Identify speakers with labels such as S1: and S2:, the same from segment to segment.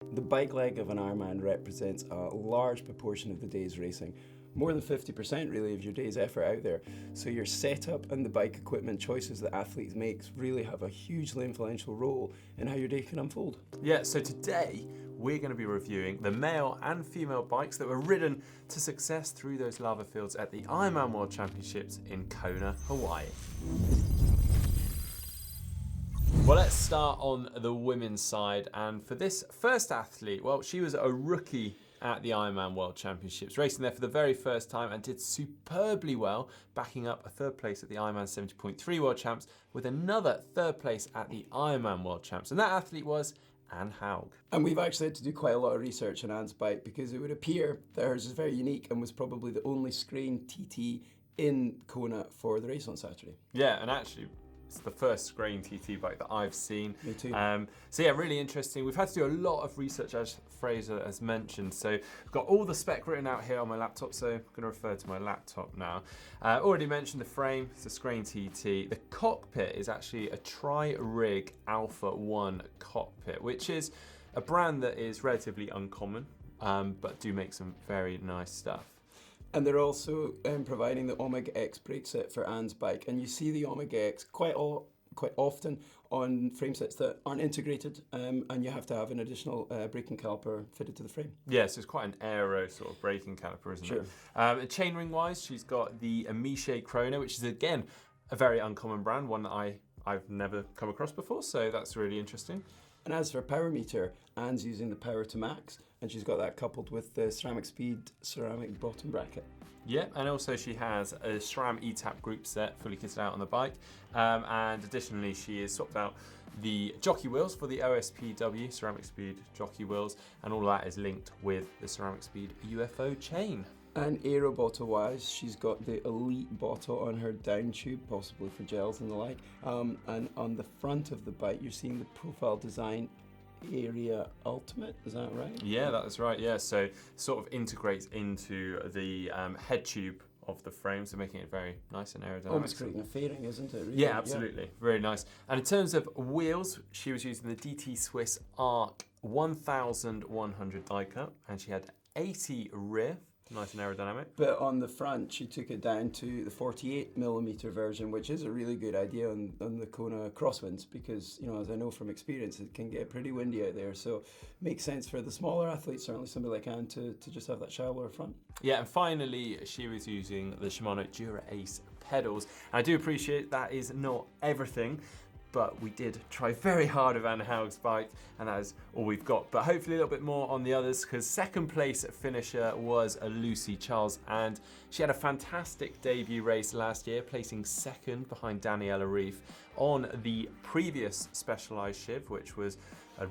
S1: The bike leg of an Ironman represents a large proportion of the day's racing, more than 50% really of your day's effort out there. So your setup and the bike equipment choices that athletes make really have a hugely influential role in how your day can unfold.
S2: Yeah, so today we're going to be reviewing the male and female bikes that were ridden to success through those lava fields at the Ironman World Championships in Kona, Hawaii. Well, let's start on the women's side, and for this first athlete, well, she was a rookie at the Ironman World Championships, racing there for the very first time and did superbly well, backing up a third place at the Ironman 70.3 World Champs with another third place at the Ironman World Champs, and that athlete was Anne Haug.
S1: And we've actually had to do quite a lot of research on Anne's bike because it would appear that hers is very unique and was probably the only screen TT in Kona for the race on Saturday.
S2: Yeah, and actually it's the first grain TT bike that I've seen.
S1: Me too.
S2: So yeah, really interesting. We've had to do a lot of research, as Fraser has mentioned. So I've got all the spec written out here on my laptop, so I'm going to refer to my laptop now. Already mentioned the frame, it's a Screen TT. The cockpit is actually a Tri-Rig Alpha 1 cockpit, which is a brand that is relatively uncommon, but do make some very nice stuff.
S1: And they're also providing the Omega X brake set for Anne's bike. And you see the Omega X quite often on frame sets that aren't integrated, and you have to have an additional braking caliper fitted to the frame.
S2: Yeah, so it's quite an aero sort of braking caliper, isn't it? Chainring wise, she's got the Amiche Chrono, which is again a very uncommon brand, one that I've never come across before, so that's really interesting.
S1: And as for power meter, Anne's using the Power to Max, and she's got that coupled with the Ceramic Speed ceramic bottom bracket.
S2: Yeah, and also she has a SRAM ETAP group set fully kitted out on the bike, and additionally she has swapped out the jockey wheels for the OSPW Ceramic Speed jockey wheels, and all that is linked with the Ceramic Speed UFO chain.
S1: And aero bottle wise, she's got the Elite bottle on her down tube, possibly for gels and the like. And on the front of the bike, you're seeing the Profile Design Area Ultimate, is that right?
S2: Yeah, that's right, yeah. So sort of integrates into the head tube of the frame, so making it very nice and aerodynamic.
S1: Almost creating a fairing, isn't it? Really?
S2: Yeah, absolutely. Yeah. Very nice. And in terms of wheels, she was using the DT Swiss Arc 1100 die cut, and she had 80 rear. Nice and aerodynamic.
S1: But on the front, she took it down to the 48mm version, which is a really good idea on the Kona crosswinds because, you know, as I know from experience, it can get pretty windy out there. So makes sense for the smaller athletes, certainly somebody like Anne, to just have that shallower front. Yeah,
S2: and finally, she was using the Shimano Dura Ace pedals. I do appreciate that is not everything, but we did try very hard with Anne Haug's bike, and that is all we've got. But hopefully a little bit more on the others, because second place finisher was Lucy Charles, and she had a fantastic debut race last year, placing second behind Daniela Reef on the previous Specialized Shiv, which was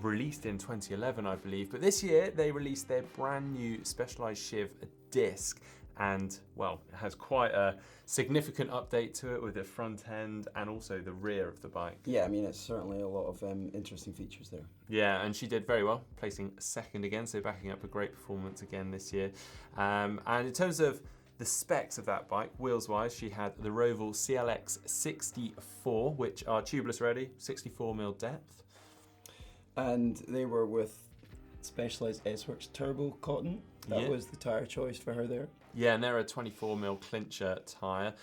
S2: released in 2011, I believe. But this year, they released their brand new Specialized Shiv disc, and well, it has quite a significant update to it with the front end and also the rear of the bike.
S1: Yeah, I mean, it's certainly a lot of interesting features there.
S2: Yeah, and she did very well, placing second again, so backing up a great performance again this year. And in terms of the specs of that bike, wheels-wise, she had the Roval CLX 64, which are tubeless ready, 64mm depth.
S1: And they were with Specialized S-Works Turbo Cotton. That was the tyre choice for her there.
S2: Yeah, and they're a 24mm clincher tyre.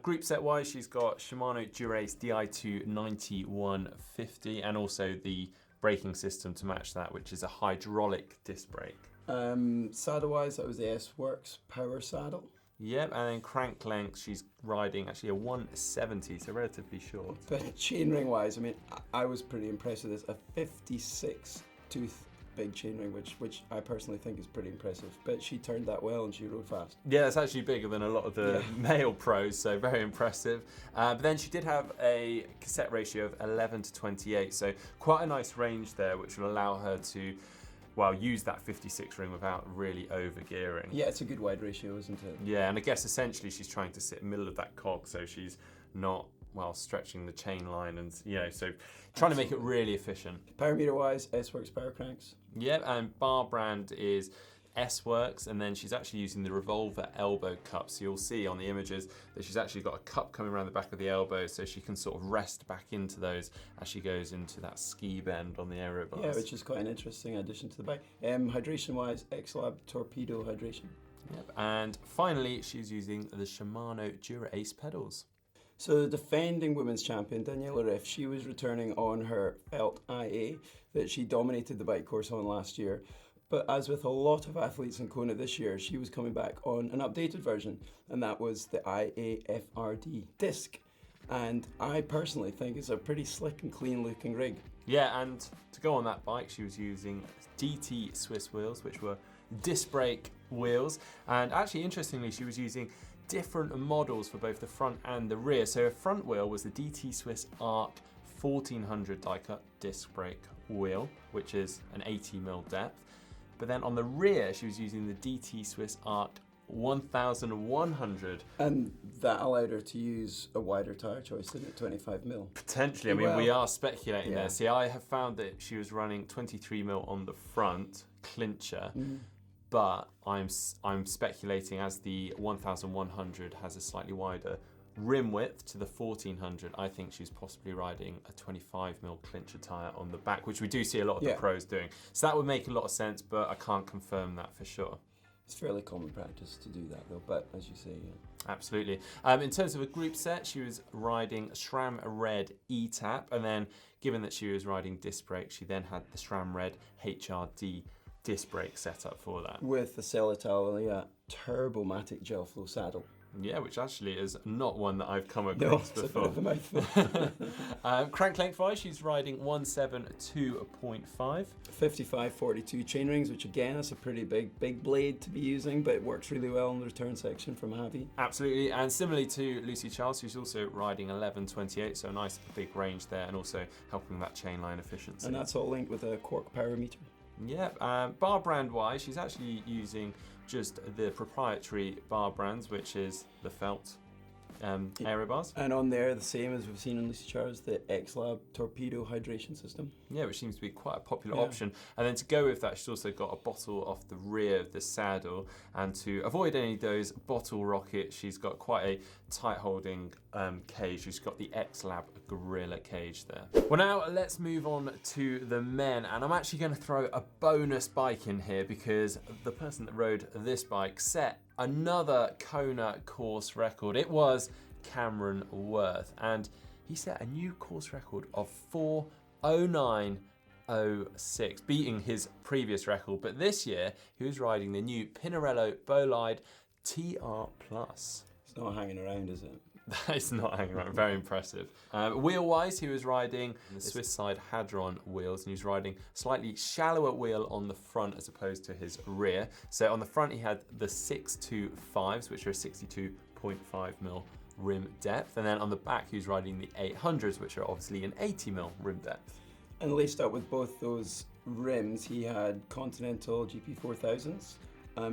S2: Group set wise, she's got Shimano Dura-Ace Di2 9150 and also the braking system to match that, which is a hydraulic disc brake.
S1: Saddle wise, that was the S-Works Power Saddle.
S2: Yep, and then crank length, she's riding actually a 170, so relatively short.
S1: But chainring wise, I mean, I was pretty impressed with this. A 56 tooth big chainring, which I personally think is pretty impressive. But she turned that well and she rode fast.
S2: Yeah, it's actually bigger than a lot of the male pros, so very impressive. But then she did have a cassette ratio of 11:28, so quite a nice range there, which will allow her to, well, use that 56 ring without really over gearing.
S1: Yeah, it's a good wide ratio, isn't it?
S2: Yeah, and I guess essentially she's trying to sit in the middle of that cog, so she's not, well, stretching the chain line and, you know, so trying to make it really efficient.
S1: Power meter wise, S-Works power cranks.
S2: Yeah, and bar brand is S-Works, and then she's actually using the Revolver elbow cup. So you'll see on the images that she's actually got a cup coming around the back of the elbow, so she can sort of rest back into those as she goes into that ski bend on the aero bars.
S1: Yeah, which is quite an interesting addition to the bike. Hydration-wise, X-Lab Torpedo Hydration.
S2: Yep. And finally, she's using the Shimano Dura Ace pedals.
S1: So the defending women's champion, Daniela Riff, she was returning on her Felt IA that she dominated the bike course on last year. But as with a lot of athletes in Kona this year, she was coming back on an updated version, and that was the IAFRD disc. And I personally think it's a pretty slick and clean looking rig.
S2: Yeah, and to go on that bike, she was using DT Swiss wheels, which were disc brake wheels. And actually, interestingly, she was using different models for both the front and the rear. So her front wheel was the DT Swiss Arc 1400 die-cut disc brake wheel, which is an 80mm depth. But then on the rear, she was using the DT Swiss Arc 1100.
S1: And that allowed her to use a wider tyre choice, didn't it? 25mm.
S2: Potentially. I mean, we are speculating there. See, I have found that she was running 23mm on the front clincher. But I'm speculating, as the 1100 has a slightly wider rim width to the 1400, I think she's possibly riding a 25mm clincher tyre on the back, which we do see a lot of the pros doing. So that would make a lot of sense, but I can't confirm that for sure.
S1: It's fairly common practice to do that though, but as you say, yeah.
S2: Absolutely. In terms of a group set, she was riding SRAM Red E-Tap, and then given that she was riding disc brake, she then had the SRAM Red HRD disc brake setup for that. With
S1: the Cellitalia Turbomatic gel flow saddle.
S2: Yeah, which actually is not one that I've come across before.
S1: A bit of a mouthful.
S2: Crank length wise, she's riding 172.5.
S1: 55-42 chainrings, which again is a pretty big blade to be using, but it works really well in the return section from Javi.
S2: Absolutely, and similarly to Lucy Charles, who's also riding 11.28, so a nice big range there, and also helping that chainline efficiency.
S1: And that's all linked with a Quark power meter.
S2: Yeah, bar brand wise, she's actually using just the proprietary bar brands, which is the Felt aero bars.
S1: And on there, the same as we've seen in Lucy Charles, the X-Lab Torpedo hydration system.
S2: Yeah, which seems to be quite a popular option. And then to go with that, she's also got a bottle off the rear of the saddle. And to avoid any of those bottle rockets, she's got quite a tight holding cage. She's got the X-Lab Gorilla cage there. Well, now let's move on to the men. And I'm actually going to throw a bonus bike in here because the person that rode this bike set another Kona course record. It was Cameron Worth, and he set a new course record of 4:09.06, beating his previous record. But this year, he was riding the new Pinarello Bolide TR+.
S1: It's not hanging around, is it?
S2: It's not hanging around. Very impressive. Wheel-wise, he was riding the Swiss side Hadron wheels, and he was riding slightly shallower wheel on the front as opposed to his rear. So on the front, he had the 625s, which are 62.5mm rim depth, and then on the back, he was riding the 800s, which are obviously an 80mm rim depth.
S1: And laced up with both those rims, he had Continental GP4000s.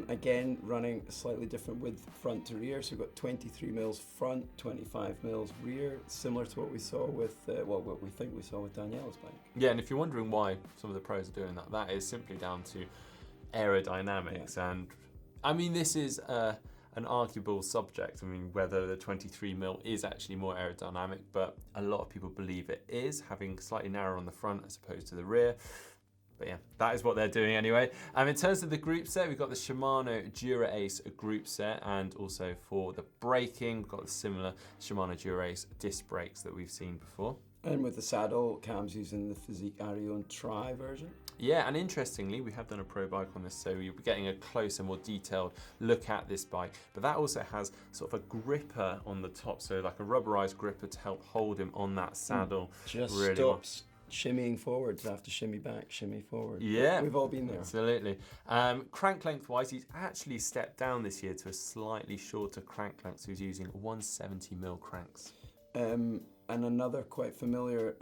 S1: Again, running slightly different width front to rear. So we've got 23mm front, 25mm rear, similar to what we saw with, what we think we saw with Danielle's bike.
S2: Yeah, and if you're wondering why some of the pros are doing that, that is simply down to aerodynamics. Yeah. And I mean, this is an arguable subject. I mean, whether the 23mm is actually more aerodynamic, but a lot of people believe it is, having slightly narrower on the front as opposed to the rear. But yeah, that is what they're doing anyway. In terms of the group set, we've got the Shimano Dura Ace group set, and also for the braking, we've got the similar Shimano Dura Ace disc brakes that we've seen before.
S1: And with the saddle, Cam's using the Physique Arion Tri version.
S2: Yeah, and interestingly, we have done a pro bike on this, so you'll be getting a closer, more detailed look at this bike. But that also has sort of a gripper on the top, so like a rubberized gripper to help hold him on that saddle.
S1: Just really stops shimmying forward, so I have to shimmy back, shimmy forward.
S2: Yeah,
S1: we've all been there.
S2: Absolutely. Crank length wise, he's actually stepped down this year to a slightly shorter crank length, so he's using 170mm cranks.
S1: And another quite familiar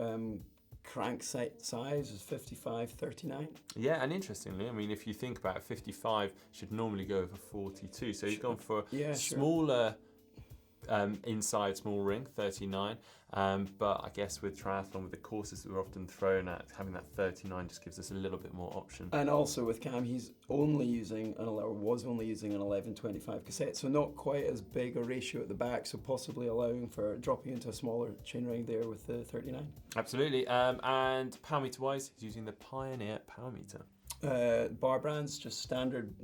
S1: crank size is 55-39.
S2: Yeah, and interestingly, I mean, if you think about it, 55 should normally go over 42, so he's gone for smaller inside small ring, 39. But I guess with triathlon, with the courses that we're often thrown at, having that 39 just gives us a little bit more option.
S1: And also with Cam, he's only using was only using an 11.25 cassette, so not quite as big a ratio at the back, so possibly allowing for dropping into a smaller chainring there with the 39.
S2: Absolutely. And power meter wise, he's using the Pioneer power meter.
S1: Bar brands, just standard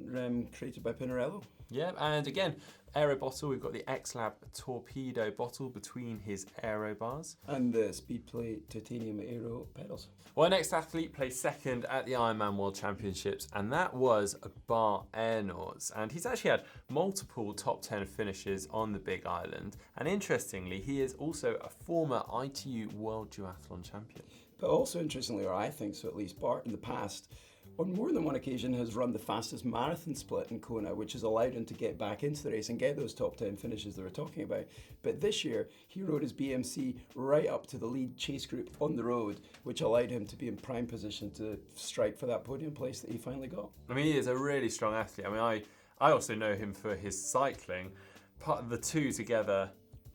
S1: created by Pinarello.
S2: Yeah, and again, aero bottle, we've got the X-Lab Torpedo bottle between his aero bars.
S1: And the Speedplay titanium aero pedals.
S2: Well, our next athlete placed second at the Ironman World Championships, and that was Bar Ernors. And he's actually had multiple top 10 finishes on the Big Island. And interestingly, he is also a former ITU World Duathlon Champion.
S1: But also interestingly, or I think so at least, Bart in the past, on more than one occasion, has run the fastest marathon split in Kona, which has allowed him to get back into the race and get those top 10 finishes that we're talking about. But this year, he rode his BMC right up to the lead chase group on the road, which allowed him to be in prime position to strike for that podium place that he finally got.
S2: I mean, he is a really strong athlete. I mean, I also know him for his cycling. Part of the two together,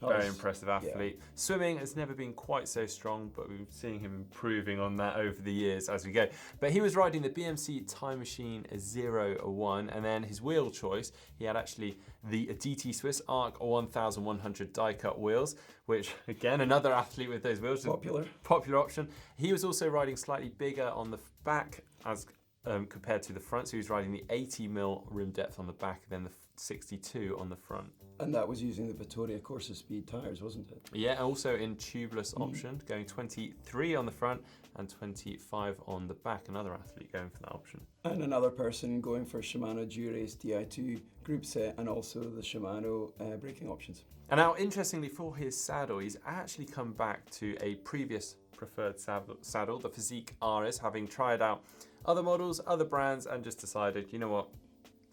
S2: very impressive athlete. Yeah. Swimming has never been quite so strong, but we've seen him improving on that over the years as we go. But he was riding the BMC Time Machine 01, and then his wheel choice, he had actually the DT Swiss Arc 1100 die-cut wheels, which again, another athlete with those wheels. Popular option. He was also riding slightly bigger on the back as compared to the front, so he was riding the 80mm rim depth on the back, and then the 62 on the front.
S1: And that was using the Vittoria Corsa Speed tyres, wasn't it?
S2: Yeah, and also in tubeless option, going 23 on the front and 25 on the back. Another athlete going for that option.
S1: And another person going for Shimano Dura-Ace Di2 group set and also the Shimano braking options.
S2: And now, interestingly, for his saddle, he's actually come back to a previous preferred saddle, the Physique RS, having tried out other models, other brands, and just decided, you know what,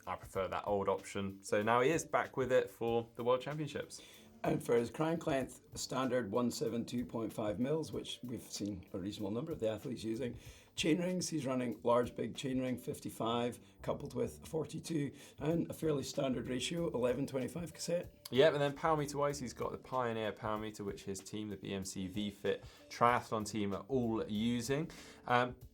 S2: I prefer that old option. So now he is back with it for the World Championships.
S1: And for his crank length, standard 172.5 mils, which we've seen a reasonable number of the athletes using. Chain rings, he's running large big chain ring, 55, coupled with 42, and a fairly standard ratio, 11.25 cassette.
S2: Yeah, and then power meter wise, he's got the Pioneer power meter, which his team, the BMC V-Fit triathlon team, are all using.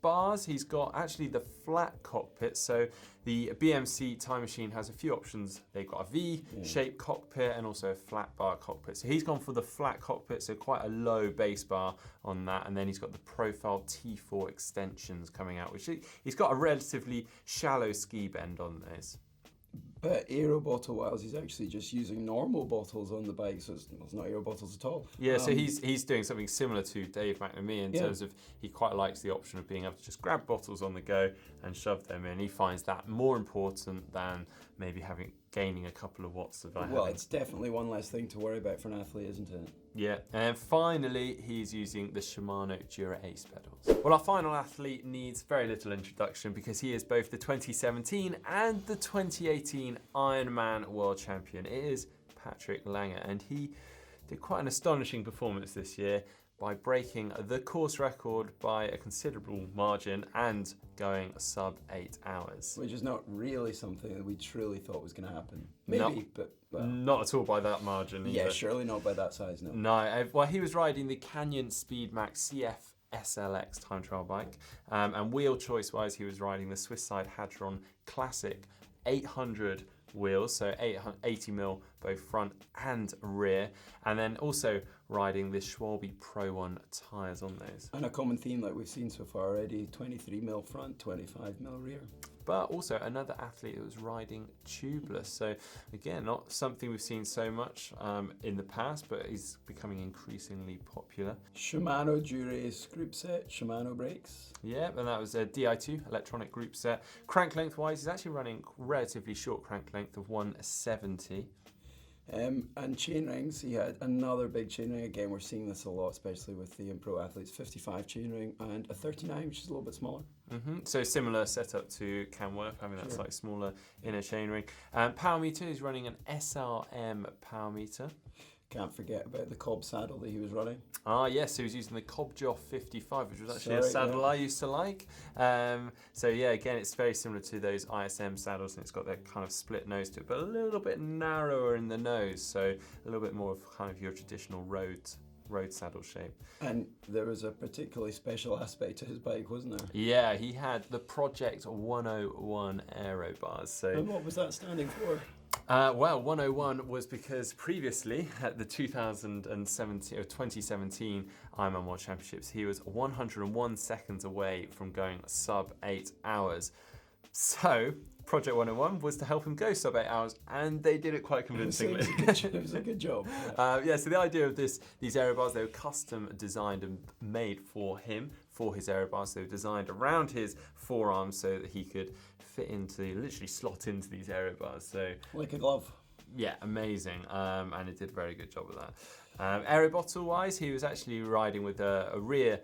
S2: Bars, he's got actually the flat cockpit. So the BMC Time Machine has a few options. They've got a V-shaped cockpit and also a flat bar cockpit. So he's gone for the flat cockpit, so quite a low base bar on that. And then he's got the Profile T4 extensions coming out, which he's got a relatively shallow ski bend on this.
S1: But aero bottle wise, he's actually just using normal bottles on the bike, so it's not aero bottles at all.
S2: Yeah, so he's doing something similar to Dave McNamee in terms of he quite likes the option of being able to just grab bottles on the go and shove them in. He finds that more important than maybe gaining a couple of watts of
S1: Well, it's definitely one less thing to worry about for an athlete, isn't it?
S2: Yeah, and finally, he's using the Shimano Dura-Ace pedals. Well, our final athlete needs very little introduction because he is both the 2017 and the 2018 Ironman World Champion. It is Patrick Lange, and he did quite an astonishing performance this year by breaking the course record by a considerable margin and going sub 8 hours.
S1: Which is not really something that we truly thought was going to happen. Maybe, but... Well,
S2: not at all by that margin either.
S1: Yeah, surely not by that size, no.
S2: No, well, he was riding the Canyon Speedmax CF SLX time trial bike. And wheel choice-wise, he was riding the Swiss Side Hadron Classic 800 wheels, so 80mm both front and rear, and then also riding the Schwalbe Pro 1 tyres on those.
S1: And a common theme like we've seen so far already, 23mm front, 25mm rear.
S2: But also another athlete that was riding tubeless. So again, not something we've seen so much in the past, but is becoming increasingly popular.
S1: Shimano Dura-Ace group set, Shimano brakes.
S2: Yeah, and that was a Di2 electronic group set. Crank length wise, he's actually running relatively short crank length of 170.
S1: And chain rings, he had another big chain ring. Again, we're seeing this a lot, especially with the pro athletes. 55 chain ring and a 39, which is a little bit smaller.
S2: So similar setup to Cam Worth, having that slightly smaller inner chain ring. Power meter, he's running an SRM power meter.
S1: Can't forget about the Cobb saddle that he was running.
S2: Ah, yes, he was using the Cobjoff 55, which was actually a
S1: Sorry,
S2: saddle
S1: yeah.
S2: I used to like. So yeah, again, it's very similar to those ISM saddles, and it's got that kind of split nose to it, but a little bit narrower in the nose, so a little bit more of kind of your traditional road saddle shape.
S1: And there was a particularly special aspect to his bike, wasn't there?
S2: Yeah, he had the Project 101 aero bars. So
S1: And what was that standing for?
S2: well, 101 was because previously at the 2017 Ironman World Championships, he was 101 seconds away from going sub 8 hours. So Project 101 was to help him go sub 8 hours, and they did it quite convincingly.
S1: It was a good job.
S2: Yeah, so the idea of these aero bars, they were custom designed and made for him, for his aero bars. They were designed around his forearms so that he could literally slot into these aero bars. So
S1: Like a glove.
S2: yeah, amazing, and it did a very good job with that. Aero bottle wise, he was actually riding with a rear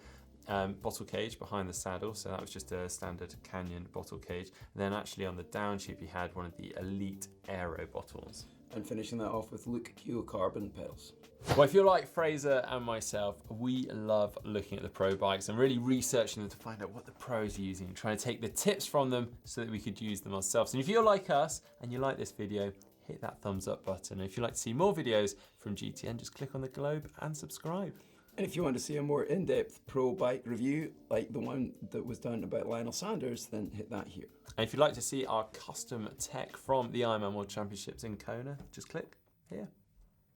S2: bottle cage behind the saddle, so that was just a standard Canyon bottle cage. And then actually on the downshift, he had one of the Elite Aero bottles.
S1: And finishing that off with Luke Q carbon pedals.
S2: Well, if you're like Fraser and myself, we love looking at the pro bikes and really researching them to find out what the pros are using and trying to take the tips from them so that we could use them ourselves. And if you're like us and you like this video, hit that thumbs up button. And if you'd like to see more videos from GTN, just click on the globe and subscribe.
S1: And if you want to see a more in-depth pro bike review, like the one that was done about Lionel Sanders, then hit that here.
S2: And if you'd like to see our custom tech from the Ironman World Championships in Kona, just click here.